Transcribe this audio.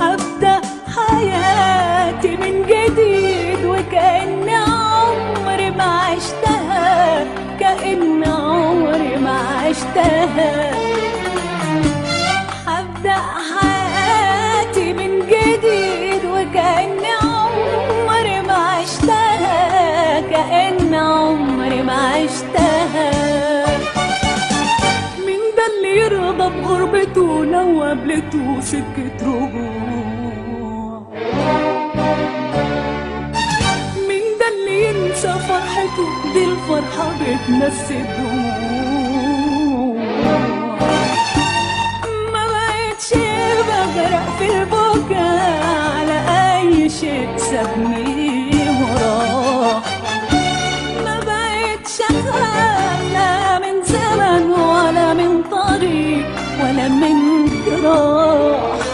هبدأ حياتي من جديد وكأن عمري ما عشتها، كأن عمري ما عشتها. هبدأ حياتي من جديد وكأن عمري ما عشتها، كأن عمري ما عشتها. مين ده اللي يرضى بغربته لو قابلته سكة رجوع؟ مين ده اللي ينسى فرحته؟ دي الفرحة بتنسي الدموع. ما بقتش بغرق في البكاء على أي شيء سابني وراه. ما بقتش أخاف لا من زمن ولا من طريق ولا من جراح.